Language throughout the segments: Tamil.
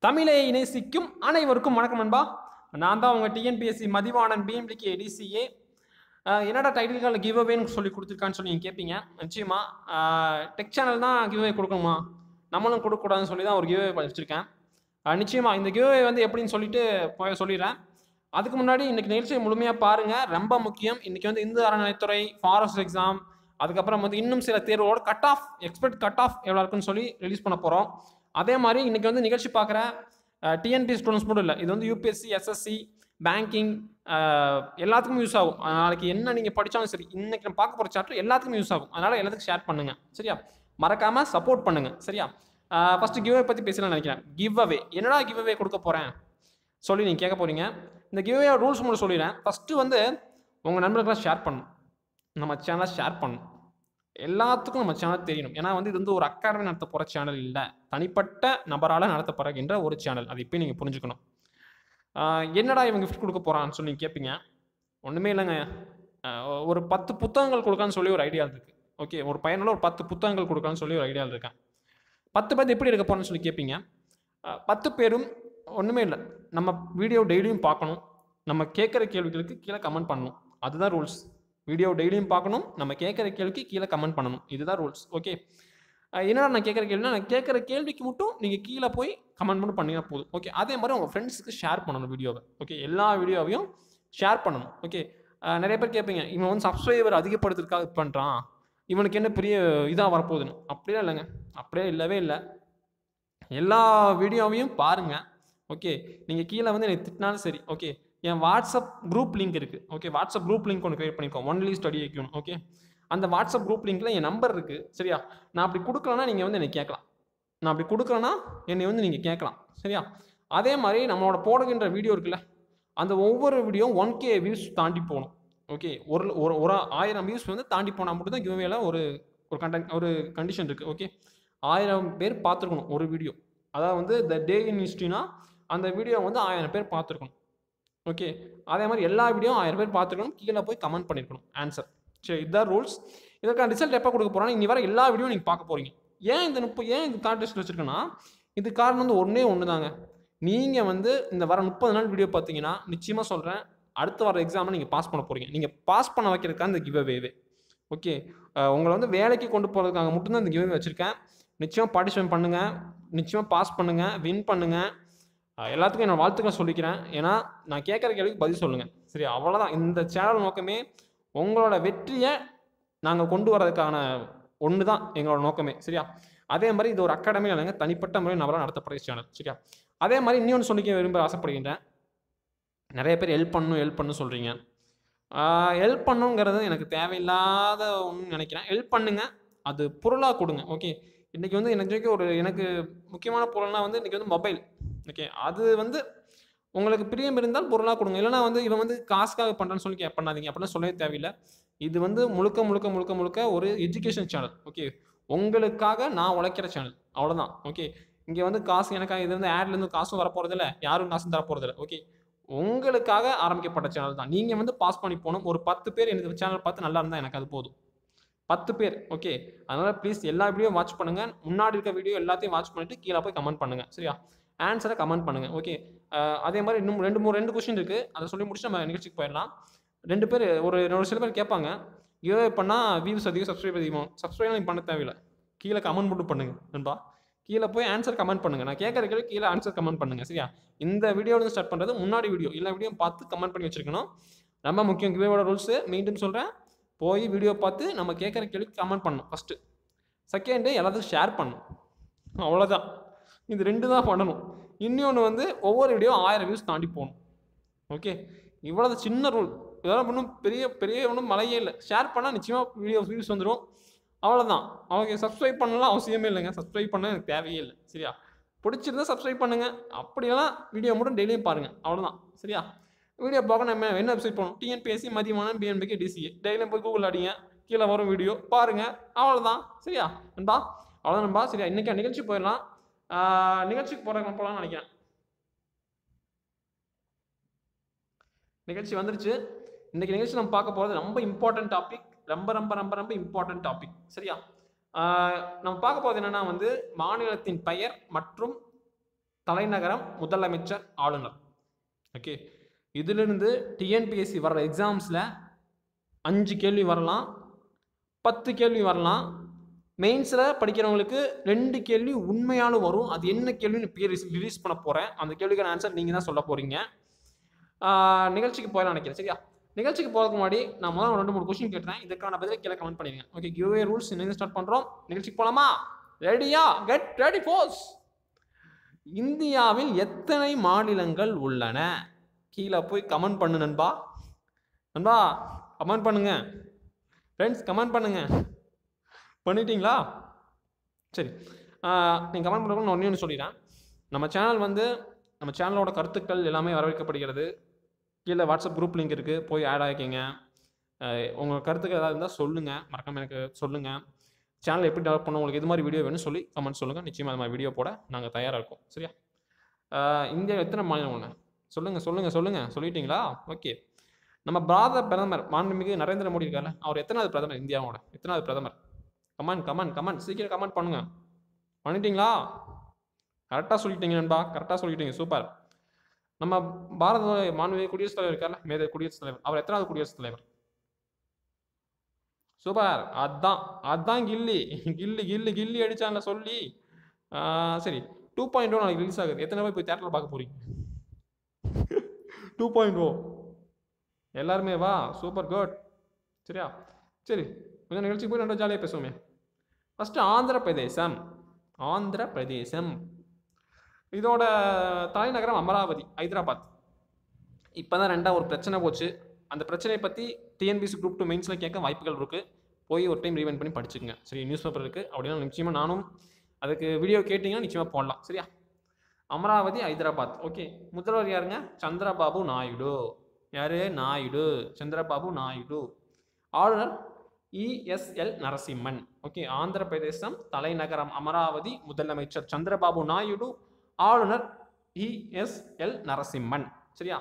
தமிழை நேசிக்கும் அனைவருக்கும் வணக்கம் நண்பா. நான் தான் உங்கள் டிஎன்பிஎஸ்சி மதிவாணன் பிஎம்டிகே டிசிஏ. என்னடா டைட்டில்கள் கிவ் அவேன்னு சொல்லி கொடுத்துருக்கான்னு சொல்லி நீங்கள் கேட்பீங்க. நிச்சயமா டெக் சேனல் தான் கிவ் அவே கொடுக்கணுமா, நம்மளும் கொடுக்கக்கூடாதுன்னு சொல்லி தான் ஒரு கிவ் அவே வச்சுருக்கேன். நிச்சயமாக இந்த கிவ் அவே வந்து எப்படின்னு சொல்லிட்டு போய் சொல்லிடுறேன். அதுக்கு முன்னாடி இன்றைக்கி நிகழ்ச்சியை முழுமையாக பாருங்கள், ரொம்ப முக்கியம். இன்றைக்கி வந்து இந்து அறநிலைத்துறை, ஃபாரஸ்ட் எக்ஸாம், அதுக்கப்புறம் வந்து இன்னும் சில தேர்வோட cut off, expect cut off எவ்வளோ இருக்குன்னு சொல்லி ரிலீஸ் பண்ண போகிறோம். அதே மாதிரி இன்றைக்கி வந்து நிகழ்ச்சி பார்க்குற டிஎன்பி ஸ்டூடெண்ட்ஸ் மட்டும் இல்லை, இது வந்து யூபிஎஸ்சி, எஸ்எஸ்சி, பேங்கிங் எல்லாத்துக்கும் யூஸ் ஆகும். நாளைக்கு என்ன நீங்கள் படித்தாலும் சரி, இன்றைக்கி நம்ம பார்க்க போகிற சாப்டர் எல்லாத்துக்கும் யூஸ் ஆகும். அதனால் எல்லாத்துக்கும் ஷேர் பண்ணுங்கள், சரியா? மறக்காமல் சப்போர்ட் பண்ணுங்கள், சரியா? ஃபஸ்ட்டு கிவ் அவே பற்றி பேசலாம்னு நினைக்கிறேன். கிவ் அவே என்னடா கிவ் அவே கொடுக்க போகிறேன் சொல்லி நீங்கள் கேட்க போகிறீங்க. இந்த கிவ் அவே ரூல்ஸ் மட்டும் சொல்லிடுறேன். ஃபஸ்ட்டு வந்து உங்கள் நண்பர்களுக்கெல்லாம் ஷேர் பண்ணணும், நம்ம சேனலை ஷேர் பண்ணணும், எல்லாத்துக்கும் நம்ம சேனல் தெரியணும். ஏன்னா வந்து இது வந்து ஒரு அகாடமி நடத்த போகிற சேனல் இல்லை, தனிப்பட்ட நபரால் நடத்தப்படுகின்ற ஒரு சேனல். அது இப்போ நீங்கள் புரிஞ்சுக்கணும். என்னடா இவங்க கிஃப்ட் கொடுக்க போகிறான்னு சொல்லி கேட்பீங்க. ஒன்றுமே இல்லைங்க, ஒரு 10 புத்தகங்கள் கொடுக்கான்னு சொல்லி ஒரு ஐடியா இருக்குது. ஓகே, ஒரு பையனோட ஒரு 10 புத்தகங்கள் கொடுக்கான்னு சொல்லி ஒரு ஐடியாவில் இருக்கேன். 10 பேர் எப்படி எடுக்க போகிறேன்னு சொல்லி கேட்பீங்க. 10 பேரும் ஒன்றுமே இல்லை, நம்ம வீடியோ டெய்லியும் பார்க்கணும், நம்ம கேட்குற கேள்விகளுக்கு கீழே கமெண்ட் பண்ணணும். அதுதான் ரூல்ஸ். வீடியோ டெய்லியும் பார்க்கணும், நம்ம கேட்குற கேள்விக்கு கீழே கமெண்ட் பண்ணணும். இதுதான் ரூல்ஸ். ஓகே, என்னடா நான் கேட்குற கேள்வினா, நான் கேட்குற கேள்விக்கு மட்டும் நீங்கள் கீழே போய் கமெண்ட் மட்டும் பண்ணிங்கன்னா போதும். ஓகே, அதே மாதிரி உங்கள் ஃப்ரெண்ட்ஸுக்கு ஷேர் பண்ணணும் வீடியோவை. ஓகே, எல்லா வீடியோவையும் ஷேர் பண்ணணும். ஓகே, நிறைய பேர் கேட்பீங்க, இவன் வந்து சப்ஸ்கிரைபர் அதிகப்படுத்துறதுக்காக பண்ணுறான், இவனுக்கு என்ன பெரிய இதாக வரப்போகுதுன்னு. அப்படியே இல்லைங்க, அப்படியே இல்லவே இல்லை. எல்லா வீடியோவையும் பாருங்கள். ஓகே, நீங்கள் கீழே வந்து எனக்கு திட்டினாலும் சரி. ஓகே, என் வாட்ஸ்அப் குரூப் லிங்க் இருக்குது. ஓகே, வாட்ஸ்அப் குரூப் லிங்க் ஒன்று கிரியேட் பண்ணிக்கோ, ஒன்லி ஸ்டடி ஐக்யூன். ஓகே, அந்த வாட்ஸ்அப் குரூப் லிங்க்கில் என் நம்பர் இருக்குது, சரியா? நான் அப்படி கொடுக்கலன்னா நீங்கள் வந்து என்னை கேட்கலாம், நான் அப்படி கொடுக்கலன்னா என்னை வந்து நீங்கள் கேட்கலாம், சரியா? அதே மாதிரி நம்மளோட போடுகின்ற வீடியோ இருக்குல்ல, அந்த ஒவ்வொரு வீடியோ 1K வியூஸ் தாண்டி போகணும். ஓகே, ஒரு 1000 வியூஸ் வந்து தாண்டி போனால் மட்டும் தான் கிவ்அவேல ஒரு ஒரு கண்டிஷன் இருக்குது. ஓகே, 1000 பேர் பார்த்துருக்கணும் ஒரு வீடியோ. அதாவது வந்து த டே இன் ஹிஸ்ட்ரினா அந்த வீடியோ வந்து 1000 பேர் பார்த்துருக்கணும். ஓகே, அதே மாதிரி எல்லா வீடியோ 1000 பேர் பார்த்துருக்கணும், கீழே போய் கமெண்ட் பண்ணியிருக்கணும் ஆன்சர். சரி, இதுதான் ரூல்ஸ். இதற்கான ரிசல்ட் எப்போ கொடுக்க போகிறோன்னா, இனி வர எல்லா வீடியோ நீங்கள் பார்க்க போகிறீங்க. ஏன் இந்த கான்டெஸ்ட் வச்சுருக்கேன்னா, இது காரணம் வந்து ஒன்று தாங்க. நீங்கள் வந்து இந்த வர 30 நாள் வீடியோ பார்த்தீங்கன்னா, நிச்சயமாக சொல்கிறேன், அடுத்து வர எக்ஸாமை நீங்கள் பாஸ் பண்ண போகிறீங்க. நீங்கள் பாஸ் பண்ண வைக்கிறதுக்காக இந்த கிவ் அவேவே. ஓகே, உங்களை வந்து வேலைக்கு கொண்டு போகிறதுக்காக மட்டும்தான் இந்த கிவ் அவே வச்சுருக்கேன். நிச்சயமாக பார்ட்டிசிபேட் பண்ணுங்கள், நிச்சயமாக பாஸ் பண்ணுங்கள், வின் பண்ணுங்கள். எல்லாத்துக்கும் நான் வாழ்த்துக்கள் சொல்லிக்கிறேன். ஏன்னா நான் கேட்குற கேள்விக்கு பதில் சொல்லுங்கள், சரி? அவ்வளோதான் இந்த சேனல் நோக்கமே. உங்களோட வெற்றியை நாங்கள் கொண்டு வரதுக்கான ஒன்று தான் எங்களோட நோக்கமே, சரியா? அதே மாதிரி இது ஒரு அகாடமி இல்லைங்க, தனிப்பட்ட முறையில் நபராக நடத்தப்படுற சேனல், சரியா? அதே மாதிரி இன்னொன்று சொல்லிக்க விரும்ப ஆசைப்படுகின்றேன். நிறைய பேர் ஹெல்ப் பண்ணணும் சொல்கிறீங்க. ஹெல்ப் பண்ணுங்கிறது எனக்கு தேவையில்லாத ஒன்று நினைக்கிறேன். ஹெல்ப் பண்ணுங்கள், அது பொருளாக கொடுங்க. ஓகே, இன்றைக்கி வந்து எனக்கு முக்கியமான பொருள்னால் வந்து இன்றைக்கி வந்து மொபைல். ஓகே, அது வந்து உங்களுக்கு பிரியம் இருந்தால் பொருளாக கொடுங்க. இல்லைனா வந்து இவன் வந்து காசுக்காக பண்ணுறான்னு சொல்லி பண்ணாதீங்க, அப்படிலாம் சொல்லவே தேவையில்லை. இது வந்து முழுக்க ஒரு எஜுகேஷன் சேனல். ஓகே, உங்களுக்காக நான் உழைக்கிற சேனல், அவ்வளோதான். ஓகே, இங்கே வந்து காசு எனக்காக, இது வந்து ஆட்லேருந்து காசும் வரப்போகிறதில்ல, யாரும் காசும் தரப்போகிறதில்ல. ஓகே, உங்களுக்காக ஆரம்பிக்கப்பட்ட சேனல் தான். நீங்கள் வந்து பாஸ் பண்ணி போகணும். ஒரு 10 பேர் எனக்கு சேனல் பார்த்து நல்லா இருந்தால் எனக்கு அது போதும். 10 பேர். ஓகே, அதனால் ப்ளீஸ் எல்லா வீடியோ வாட்ச் பண்ணுங்கள். முன்னாடி இருக்க வீடியோ எல்லாத்தையும் வாட்ச் பண்ணிவிட்டு கீழே போய் கமெண்ட் பண்ணுங்கள், சரியா? ஆன்சரை கமெண்ட் பண்ணுங்கள். ஓகே, அதே மாதிரி இன்னும் 2 கொஸ்டின் இருக்குது, அதை சொல்லி முடிச்சு நம்ம நிகழ்ச்சிக்கு போயிடலாம். 2 பேர் ஒரு சில பேர் கேட்பாங்க, கிவ்அவே பண்ணால் வியூஸ் அதிகம், சப்ஸ்கிரைப் அதிகம். சப்ஸ்கிரைப் நீங்கள் பண்ண தேவையில்லை, கீழே கமெண்ட் மட்டும் பண்ணுங்கள் நண்பா. கீழே போய் ஆன்சர் கமெண்ட் பண்ணுங்கள். நான் கேட்குற கேள்வி கீழே ஆன்சர் கமெண்ட் பண்ணுங்கள், சரியா? இந்த வீடியோவில் ஸ்டார்ட் பண்ணுறது முன்னாடி வீடியோ, எல்லா வீடியோ பார்த்து கமெண்ட் பண்ணி வச்சுருக்கணும். ரொம்ப முக்கியம் கிவ்அவேயோட ரூல்ஸு. மீண்டும் சொல்கிறேன், போய் வீடியோ பார்த்து நம்ம கேட்குற கேள்விக்கு கமெண்ட் பண்ணணும் ஃபஸ்ட்டு. செகண்டு, எல்லாத்துக்கும் ஷேர் பண்ணணும், அவ்வளோதான். இது 2 தான் பண்ணணும். இன்னொன்று வந்து ஒவ்வொரு வீடியோ 1000 வியூஸ் தாண்டி போகணும். ஓகே, இவ்வளோ சின்ன ரூல். இதெல்லாம் ஒன்றும் பெரிய ஒன்றும் மலையே இல்லை. ஷேர் பண்ணால் நிச்சயமாக வியூஸ் வந்துடும், அவ்வளோதான். ஓகே, சப்ஸ்கிரைப் பண்ணலாம் அவசியமே இல்லைங்க. சப்ஸ்கிரைப் பண்ண எனக்கு தேவையே இல்லை, சரியா? பிடிச்சிருந்தா சப்ஸ்கிரைப் பண்ணுங்கள், அப்படியெல்லாம் வீடியோ மட்டும் டெய்லியும் பாருங்கள், அவ்வளோதான், சரியா? வீடியோ பார்க்க நம்ம என்ன வெப்சைட் போகணும், டிஎன்பிஎஸ்சி மதிவாணன் பிஎம்பிகே டிசிஏ. டெய்லியும் போய் கூகுள் அடிங்க, கீழே வரும் வீடியோ பாருங்கள், அவ்வளோதான், சரியா நண்பா? அவ்வளோதான் நண்பா, சரியா? இன்றைக்கி நிகழ்ச்சி போயிடலாம். நிகழ்ச்சிக்கு போகலாம்னு நினைக்கிறேன். நிகழ்ச்சி வந்துருச்சு. இன்றைக்கி நிகழ்ச்சி நம்ம பார்க்க போகிறது ரொம்ப இம்பார்ட்டன்ட் டாபிக், ரொம்ப இம்பார்ட்டன்ட் டாபிக், சரியா? நம்ம பார்க்க போகிறது என்னென்னா வந்து மாநிலத்தின் பெயர் மற்றும் தலைநகரம், முதலமைச்சர், ஆளுநர். ஓகே, இதிலிருந்து டிஎன்பிஎஸ்சி வர்ற எக்ஸாம்ஸில் 5 கேள்வி வரலாம், 10 கேள்வி வரலாம். மெயின்ஸில் படிக்கிறவங்களுக்கு 2 கேள்வி உண்மையாலும் வரும். அது என்ன கேள்வின்னு பேர் ரிலீஸ் பண்ண போகிறேன். அந்த கேள்விக்கான ஆன்சர் நீங்கள் தான் சொல்ல போகிறீங்க. நிகழ்ச்சிக்கு போயிடலாம் நினைக்கிறேன். சரியா? நிகழ்ச்சிக்கு போகிறதுக்கு முன்னாடி நான் முதல்ல 2-3 கொஸ்டின் கேட்டேன். இதுக்கான பதிலை கீழே கமெண்ட் பண்ணிடுங்க. ஓகே, கிவ்வே ரூல்ஸ் இன்னும் ஸ்டார்ட் பண்ணுறோம். நிகழ்ச்சிக்கு போகலாமா? ரெடியா? Get ready force. இந்தியாவில் எத்தனை மாநிலங்கள் உள்ளன? கீழே போய் கமெண்ட் பண்ணு நண்பா. நண்பா கமெண்ட் பண்ணுங்க. ஃப்ரெண்ட்ஸ் கமெண்ட் பண்ணுங்க. பண்ணிட்டீங்களா? சரி, நீங்கள் கமெண்ட் பண்ணுறவங்க நான் ஒன்று சொல்லிடுறேன். நம்ம சேனலோட கருத்துக்கள் எல்லாமே வரவேற்கப்படுகிறது. கீழே வாட்ஸ்அப் குரூப் லிங்க் இருக்குது, போய் ஆட் ஆகிக்கிங்க. உங்கள் கருத்துக்கள் ஏதாவது இருந்தால் சொல்லுங்கள், மறக்காமல் எனக்கு சொல்லுங்கள். சேனல் எப்படி டெவலப் பண்ண, உங்களுக்கு இது மாதிரி வீடியோ வேணும்னு சொல்லி கமெண்ட் சொல்லுங்கள். நிச்சயமாக அது மாதிரி வீடியோ போட நாங்கள் தயாராக இருக்கோம். சரியா? இந்தியாவில் எத்தனை மாநிலம் ஒன்று சொல்லுங்கள். சொல்லிட்டீங்களா? ஓகே, நம்ம பாரத பிரதமர் மாண்புமிகு நரேந்திர மோடி இருக்கார்ல, அவர் எத்தனாவது பிரதமர்? இந்தியாவோட எத்தனாவது பிரதமர்? கமெண்ட் சீக்கிரம் கமெண்ட் பண்ணுங்க. பண்ணிட்டீங்களா? கரெக்டாக சொல்லிட்டீங்க நண்பா, கரெக்டாக சொல்லிட்டீங்க. சூப்பர். நம்ம பாரத மாண்புமிகு குடியரசுத் தலைவர் இருக்கார்ல, மேதை குடியரசுத் தலைவர், அவர் எத்தனாவது குடியரசுத் தலைவர்? சூப்பர். அதான் கில்லி அடிச்சான்ல சொல்லி. சரி, 2.0 நாளைக்கு ரிலீஸ் ஆகுது. எத்தனை போய் தேட்டரில் பார்க்க போறீங்க? 2.0 எல்லாருமே வா. Super good. சரியா? சரி, கொஞ்சம் நிகழ்ச்சி போய் நல்லா ஜாலியாக பேசுவோமே. ஃபஸ்ட்டு ஆந்திர பிரதேசம். இதோட தலைநகரம் அமராவதி, ஹைதராபாத். இப்போ தான் 2 ஒரு பிரச்சனை போச்சு. அந்த பிரச்சனையை பற்றி டிஎன்பிஎஸ்சி குரூப் 2 மெயின்ஸில் கேட்க வாய்ப்புகள் இருக்குது. போய் ஒரு டைம் ரீவைண்ட் பண்ணி படிச்சுக்கங்க. சரி, நியூஸ் பேப்பர் இருக்குது அப்படின்னா நிச்சயமாக நானும் அதுக்கு வீடியோ கேட்டிங்கன்னா நிச்சயமாக போடலாம். சரியா? அமராவதி, ஹைதராபாத். ஓகே, முதல்வர் யாருங்க? சந்திரபாபு நாயுடு. யாரு? நாயுடு, சந்திரபாபு நாயுடு. ஆளுநர் ESL நரசிம்மன். ஓகே, ஆந்திர பிரதேசம், தலைநகரம் அமராவதி, முதலமைச்சர் சந்திரபாபு நாயுடு, ஆளுநர் ESL நரசிம்மன். சரியா?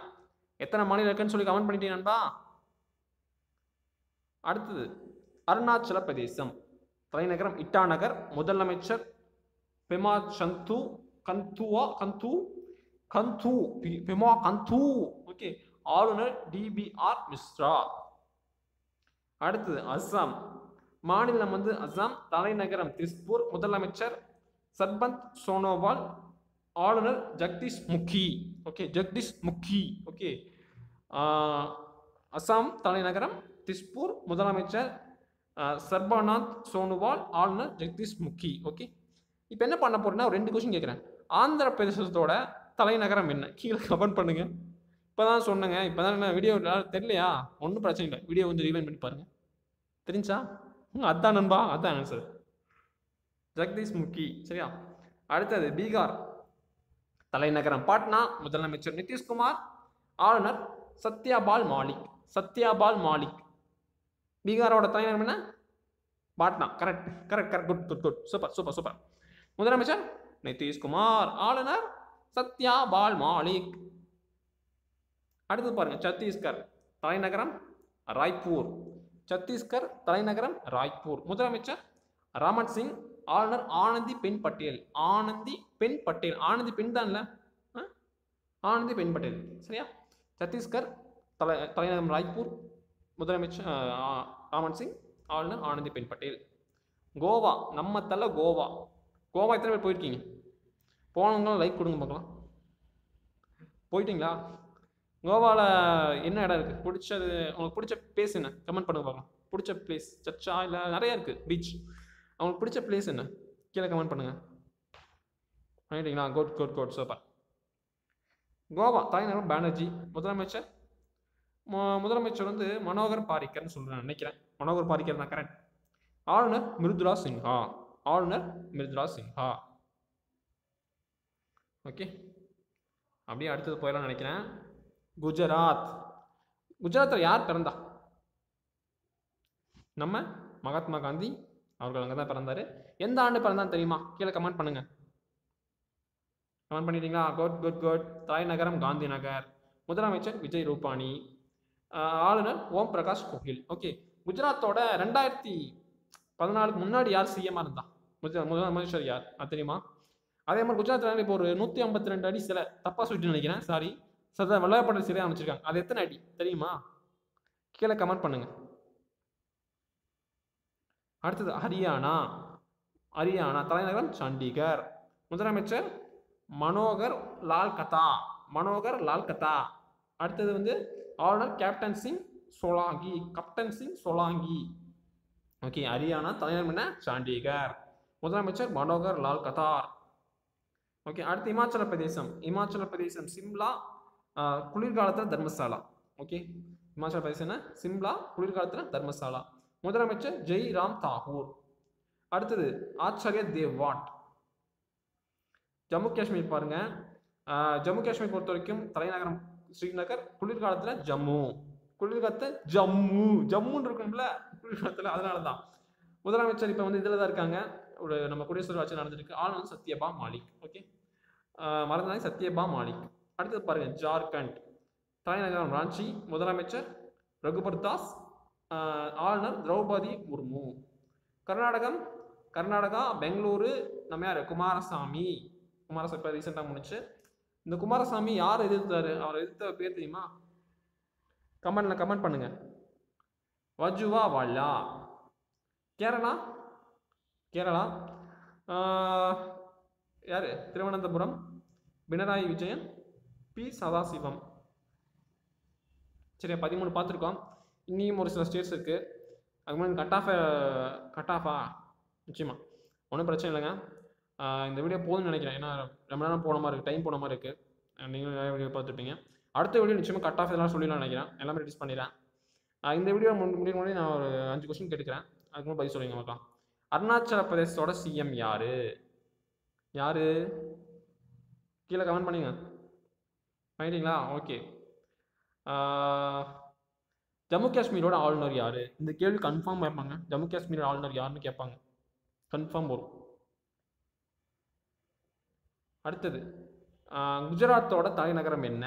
எத்தனை மாநிலம் இருக்குன்னு சொல்லி கமெண்ட் பண்ணிட்டீங்க நண்பா. அடுத்தது அருணாச்சல பிரதேசம், தலைநகரம் இட்டாநகர், முதலமைச்சர் பெமா கந்து. ஓகே, ஆளுநர் DBR மிஸ்ரா. அடுத்தது அஸ்ஸாம், மாநிலம் அஸ்ஸாம், தலைநகரம் திஸ்பூர், முதலமைச்சர் சர்பந்த் சோனோவால், ஆளுநர் ஜெகதீஷ் முகி. ஓகே, அஸ்ஸாம் தலைநகரம் திஸ்பூர், முதலமைச்சர் சர்பானந்த் சோனோவால், ஆளுநர் ஜெகதீஷ் முகி. ஓகே, இப்போ என்ன பண்ண போறேன்னா 2 கொஸ்டின் கேட்குறேன். ஆந்திர பிரதேசத்தோட தலைநகரம் என்ன? கீழே கமெண்ட் பண்ணுங்க. இப்போதான் சொன்னேங்க, இப்போதான் வீடியோ தெரியலையா? ஒன்றும் பிரச்சனை இல்லை, வீடியோ ரீவைண்ட் பண்ணி பாருங்க. தெரிஞ்சா? அதான் நண்பா, அதான் ஆன்சர், ஜெகதீஷ் முகி. சரியா? அடுத்தது பீகார், தலைநகரம் பாட்னா, முதலமைச்சர் நிதிஷ்குமார், ஆளுநர் சத்யபால் மாலிக். பீகாரோட தலைநகரம் என்ன? பாட்னா. கரெக்ட். குட். சூப்பர். முதலமைச்சர் நிதிஷ்குமார், ஆளுநர் சத்யபால் மாலிக். அடுத்து பாருங்க, சத்தீஸ்கர், தலைநகரம் ராய்ப்பூர், முதலமைச்சர் ராமன் சிங், ஆளுநர் ஆனந்தி பென் பட்டேல். ஆனந்தி பெண் தான்ல, ஆனந்தி பென் பட்டேல். சரியா? சத்தீஸ்கர் தலைநகரம் ராய்ப்பூர், முதலமைச்சர் ராமன் சிங், ஆளுநர் ஆனந்தி பென் பட்டேல். கோவா, நம்ம தலை கோவா. எத்தனை பேர் போயிருக்கீங்க? போனவங்களும் லைக் கொடுங்க பார்க்கலாம். போயிட்டீங்களா? கோவாவில் என்ன இடம் இருக்குது பிடிச்சது? உங்களுக்கு பிடிச்ச பிளேஸ் என்ன? கமெண்ட் பண்ணுங்க பார்க்கலாம். பிடிச்ச பிளேஸ் சர்ச்சா இல்லை நிறையா இருக்குது, பீச். அவங்களுக்கு பிடிச்ச பிளேஸ் என்ன? கீழே கமெண்ட் பண்ணுங்கள். பண்ணிட்டீங்களா? குட். சூப்பர். கோவா தலைநகரம் பானர்ஜி, முதலமைச்சர் மனோகர் பாரிக்கர்னு சொல்கிறேன் நினைக்கிறேன். மனோகர் பாரிக்கர் தான் கரெக்ட். ஆளுநர் மிருதுளா சின்ஹா. ஓகே, அப்படியே அடுத்தது போயிடலாம் நினைக்கிறேன். குஜராத்தில் யார் பிறந்தா? நம்ம மகாத்மா காந்தி அவர்கள் அங்கே தான் பிறந்தாரு. எந்த ஆண்டு பிறந்தான்னு தெரியுமா? கீழே கமெண்ட் பண்ணுங்க. கமெண்ட் பண்ணிட்டீங்களா? குட். தலைநகரம் காந்தி நகர், முதலமைச்சர் விஜய் ரூபானி, ஆளுநர் ஓம் பிரகாஷ் கோகில். ஓகே, குஜராத்தோட 2014 முன்னாடி யார் சிஎம்மாக இருந்தா? முதலமைச்சர் யார் அது தெரியுமா? அதே மாதிரி குஜராத்தில் இப்போ ஒரு 152 அடி சிலை, தப்பா சொல்லிட்டு நினைக்கிறேன், சாரி, சர்தார் வல்லபாய் பட்டேல் சிலை அமைச்சிருக்காங்க. அது எத்தனை அடி தெரியுமா? கீழே கமெண்ட் பண்ணுங்க. அடுத்தது ஹரியானா. ஹரியானா தலைநகரம் சண்டிகர். முதலமைச்சர் மனோகர் லால் கத்தா. மனோகர் லால் கத்தா. அடுத்தது வந்து ஆளுநர் captain Singh Solanki. Captain Singh Solanki. Okay, Haryana தலைநகரம் என்ன? சண்டிகர். முதலமைச்சர் மனோகர் லால் கத்தார். ஓகே, அடுத்து இமாச்சல பிரதேசம். இமாச்சல பிரதேசம் சிம்லா. குளிர்காலத்தில் தர்மசாலா. ஓகே, இமாச்சல பிரதேசம் என்ன? சிம்லா, குளிர்காலத்தில் தர்மசாலா. முதலமைச்சர் ஜெய் ராம் தாகூர். அடுத்தது ஆச்சாரிய தேவ்வாட். ஜம்மு காஷ்மீர் பாருங்க. ஜம்மு காஷ்மீர் பொறுத்த வரைக்கும் தலைநகரம் ஸ்ரீநகர், குளிர்காலத்தில் ஜம்மு. குளிர்காலத்தில் ஜம்மு, ஜம்முன்னு இருக்கும்ல குளிர்காலத்தில், அதனால தான். முதலமைச்சர் இப்போ வந்து இதில் தான் இருக்காங்க, ஒரு நம்ம குடியரசு ஆட்சி நடந்திருக்கு. ஆளுநர் சத்யபா மாலிக். ஓகே, மறந்தாங்க, சத்யபா மாலிக். அடுத்தது பாருங்க ஜார்க்கண்ட். தலைநகரம் ராஞ்சி. முதலமைச்சர் ரகுபர் தாஸ். ஆளுநர் திரௌபதி முர்மு. கர்நாடகா பெங்களூரு. நம்ம யார்? குமாரசாமி. குமாரசாமி இப்போ ரீசெண்டாக முடிச்சு. இந்த குமாரசாமி யார் எதிர்த்தாரு? அவர் எதிர்த்த பேர் தெரியுமா? கமெண்ட்ல கமெண்ட் பண்ணுங்க. வஜுவா வாலா. கேரளா யாரு? திருவனந்தபுரம் பினராயி விஜயன், பி சதாசிவம். சரி, 13 பார்த்துருக்கோம். இன்னியும் ஒரு சில ஸ்டேட்ஸ் இருக்கு. அதுக்கு முன்னாடி கட் ஆஃபா நிச்சயமா ஒன்றும் பிரச்சனை இல்லைங்க. இந்த வீடியோ போதும்னு நினைக்கிறேன், ஏன்னா ரொம்ப நேரம் போன மாதிரி இருக்குது, டைம் போன மாதிரி இருக்குது. நீங்களும் நிறைய வீடியோ பார்த்துருப்பீங்க. அடுத்த வீடியோ நிச்சயமாக கட் ஆஃப் இதெல்லாம் சொல்லிடலாம் நினைக்கிறேன். எல்லாமே ரிலீஸ் பண்ணிடுறேன். இந்த வீடியோ முடியும் முன்னாடி நான் ஒரு 5 கொஸ்டின் கேட்டுக்கிறேன். அதுக்கு முன்னாடி பதில் சொல்லுங்க மக்கா. அருணாச்சல பிரதேசத்தோட சிஎம் யாரு? கீழே கமெண்ட் பண்ணுங்க. பண்ணிட்டீங்களா? ஓகே. ஜம்மு காஷ்மீரோட ஆளுநர் யாரு? இந்த கேள்வி கன்ஃபார்ம் கேட்பாங்க. ஜம்மு காஷ்மீரோட ஆளுநர் யாருன்னு கேட்பாங்க, கன்ஃபார்ம் வரும். அடுத்தது குஜராத்தோட தலைநகரம் என்ன?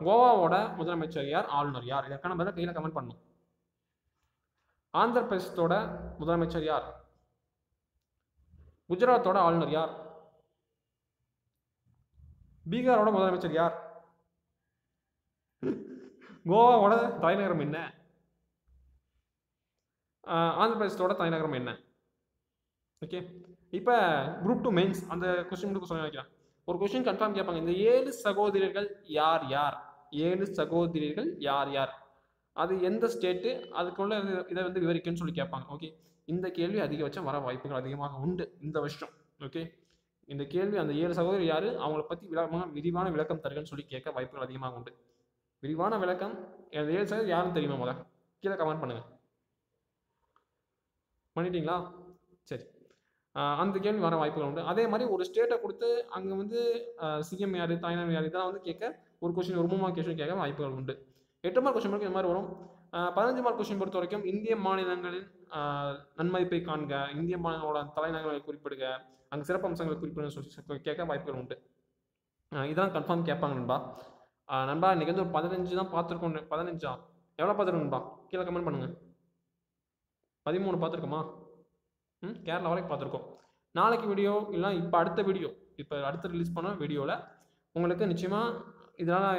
கோவாவோட முதலமைச்சர் யார்? ஆளுநர் யார்? இதற்கான பதில் கையில் கமெண்ட் பண்ணும். ஆந்திர பிரதேசத்தோட முதலமைச்சர் யார்? குஜராத்தோட ஆளுநர் யார்? பீகாரோட முதலமைச்சர் யார்? கோவாவோட தலைநகரம் என்ன? ஆந்திர பிரதேசத்தோட தலைநகரம் என்ன? ஓகே, இப்போ குரூப் 2 மெயின்ஸ் அந்த கொஸ்டின் மட்டும் சொல்ல நினைக்கிறேன். ஒரு கொஸ்டின் கன்ஃபார்ம் கேட்பாங்க. இந்த 7 சகோதரர்கள் யார் யார்? 7 சகோதரிகள் யார் யார்? அது எந்த ஸ்டேட்டு? அதுக்குள்ள இதை வந்து விவரிக்கணும்னு சொல்லி கேட்பாங்க. ஓகே, இந்த கேள்வி அதிகபட்சம் வர வாய்ப்புகள் அதிகமாக உண்டு இந்த வருஷம். ஓகே, இந்த கேள்வி அந்த 7 சகோதரி யாரு, அவங்கள பற்றி விரிவான விளக்கம் தருகன்னு சொல்லி கேட்க வாய்ப்புகள் அதிகமாக உண்டு. விரிவான விளக்கம் அந்த 7 சகோதரி யாருன்னு தெரியுமா? முதல்ல கீழே கமெண்ட் பண்ணுங்க. பண்ணிட்டீங்களா? சரி, அந்த கேள்வி வர வாய்ப்புகள் உண்டு. அதே மாதிரி ஒரு ஸ்டேட்டை கொடுத்து அங்கே வந்து சிஎம் யார், தலைநகர் யார், இதெல்லாம் வந்து கேட்க ஒரு கொஸ்டின், ஒரு 3 மார்க் கொஸ்டின் கேட்க வாய்ப்புகள் உண்டு. 8 மார்க் கொஸ்டின் இந்த மாதிரி வரும். 15 மார்க் கொஸ்டின் பொறுத்த வரைக்கும் இந்திய மாநிலங்களின் நன்மதிப்பை காண்க, இந்திய மாநிலங்களோட தலைநகர்களை குறிப்பிடுக, அங்கே சிறப்பு அம்சங்களை குறிப்பிடுன்னு சொல்லி கேட்க வாய்ப்புகள் உண்டு. இதெல்லாம் கன்ஃபார்ம் கேட்பாங்க நண்பா. இன்னைக்கு வந்து ஒரு 15 தான் பார்த்துருக்கோம். 15 எவ்வளோ பார்த்துருக்கோம் நண்பா? கீழே கமெண்ட் பண்ணுங்க. 13 பார்த்துருக்கோமா? கேரளா வரைக்கும் பார்த்துருக்கோம். நாளைக்கு வீடியோ இல்லை இப்போ அடுத்த ரிலீஸ் பண்ண வீடியோவில் உங்களுக்கு நிச்சயமாக இதனால்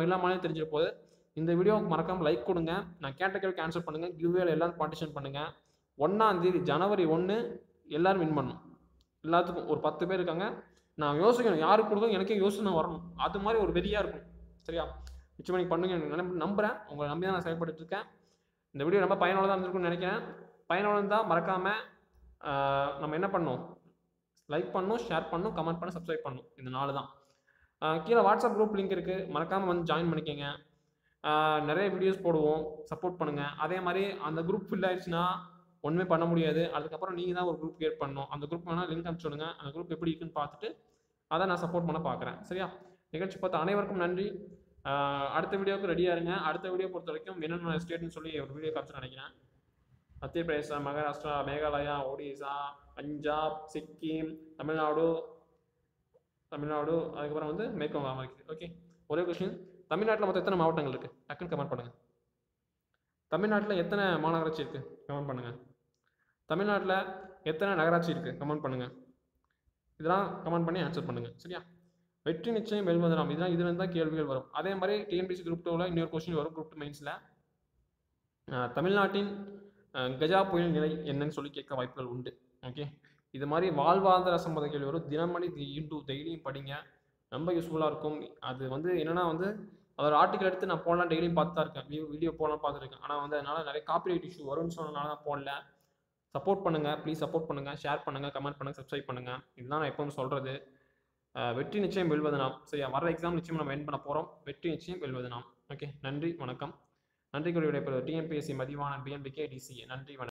எல்லா மாநிலம் தெரிஞ்சிட போகுது. இந்த வீடியோவுக்கு மறக்காமல் லைக் கொடுங்க. நான் கேட்ட கேள்வி கேன்சல் பண்ணுங்கள். கிவ்வேல எல்லாரும் பார்ட்டிசிபேட் பண்ணுங்கள். 1ஆம் தேதி ஜனவரி 1 எல்லாரும் வின் பண்ணணும். எல்லாத்துக்கும் ஒரு 10 பேர் இருக்காங்க. நான் யோசிக்கணும் யாருக்கு கொடுக்கணும், எனக்கே யோசனை வரணும். அது மாதிரி ஒரு வெறியாக இருக்கும். சரியா? நிச்சயமாக நீங்கள் பண்ணுங்க. நம்புகிறேன், உங்களை நம்பி தான் நான் செயல்பட்டு இருக்கேன். இந்த வீடியோ ரொம்ப பயனுள்ளதாக இருந்திருக்குன்னு நினைக்கிறேன். பயனுள்ளதாக தான் மறக்காமல் நம்ம என்ன பண்ணணும், லைக் பண்ணணும், ஷேர் பண்ணணும், கமெண்ட் பண்ணணும், சப்ஸ்கிரைப் பண்ணணும். இந்த 4 தான். கீழே வாட்ஸ்அப் குரூப் லிங்க் இருக்குது, மறக்காமல் வந்து ஜாயின் பண்ணிக்கோங்க. நிறைய வீடியோஸ் போடுவோம், சப்போர்ட் பண்ணுங்கள். அதே மாதிரி அந்த குரூப் ஃபில் ஆயிடுச்சுன்னா ஒன்றுமே பண்ண முடியாது. அதுக்கப்புறம் நீங்கள் தான் ஒரு குரூப் கிரியேட் பண்ணணும். அந்த குரூப் வேணால் லிங்க் அனுப்பிச்சு விடுங்க. அந்த குரூப் எப்படி இருக்குன்னு பார்த்துட்டு அதை நான் சப்போர்ட் பண்ண பார்க்குறேன். சரியா? நிகழ்ச்சி பார்த்த அனைவருக்கும் நன்றி. அடுத்த வீடியோவுக்கு ரெடியாக இருங்க. அடுத்த வீடியோ பொறுத்த வரைக்கும் என்னென்ன ஸ்டேட்னு சொல்லி ஒரு வீடியோ காமிச்சு நினைக்கிறேன். மத்திய பிரதேசம், மகாராஷ்டிரா, மேகாலயா, ஒடிசா, பஞ்சாப், சிக்கிம், தமிழ்நாடு, அதுக்கப்புறம் வந்து மேற்கு வங்காளம். ஓகே, ஒரே கொஸ்டின், தமிழ்நாட்டில் மொத்தம் எத்தனை மாவட்டங்கள் இருக்குது? டக்குன்னு கமெண்ட் பண்ணுங்கள். தமிழ்நாட்டில் எத்தனை மாநகராட்சி இருக்குது? கமெண்ட் பண்ணுங்கள். தமிழ்நாட்டில் எத்தனை நகராட்சி இருக்குது கமெண்ட் பண்ணுங்கள். இதெல்லாம் கமெண்ட் பண்ணி ஆன்சர் பண்ணுங்கள். சரியா? வெற்றி நிச்சயம் வெல்வது நாம். இதெல்லாம் இதுலேருந்து தான் கேள்விகள் வரும். அதே மாதிரி டிஎன்பிஎஸ்சி குரூப் 2ல் இன்னொரு கொஸ்டின் வரும். குரூப் 2 மெயின்ஸில் தமிழ்நாட்டின் கஜா புயல் நிலை என்னன்னு சொல்லி கேட்க வாய்ப்புகள் உண்டு. ஓகே, இது மாதிரி வாழ்வாதார சம்பந்த கேள்வி வரும். தினமணி டெய்லியும் படிங்க, ரொம்ப யூஸ்ஃபுல்லாக இருக்கும். அது வந்து என்னென்னா வந்து அதோட ஆர்டிக்கல் எடுத்து நான் போடலாம், டெய்லியும் பார்த்து தான் இருக்கேன், வீடியோ போடலாம் பார்த்துருக்கேன். ஆனால் வந்து அதனால் நிறைய காப்பிரைட் இஷ்யூ வரும்னு சொன்னதுனால தான் போடல. சப்போர்ட் பண்ணுங்கள், ப்ளீஸ் சப்போர்ட் பண்ணுங்கள், ஷேர் பண்ணுங்கள், கமெண்ட் பண்ணுங்கள், சப்ஸ்கிரைப் பண்ணுங்கள். இதுதான் நான் எப்பவும் சொல்கிறது. வெற்றி நிச்சயம் வெல்வது நாம். சரியா? வர எக்ஸாம் நிச்சயம் நம்ம வின் பண்ண போகிறோம். வெற்றி நிச்சயம் வெல்வது நாம். ஓகே, நன்றி, வணக்கம். நன்றி கூறிய டிஎன்பிஎஸ்சி மதிவாணன், பிஎம்பிகே, டிசிஏ. நன்றி, வணக்கம்.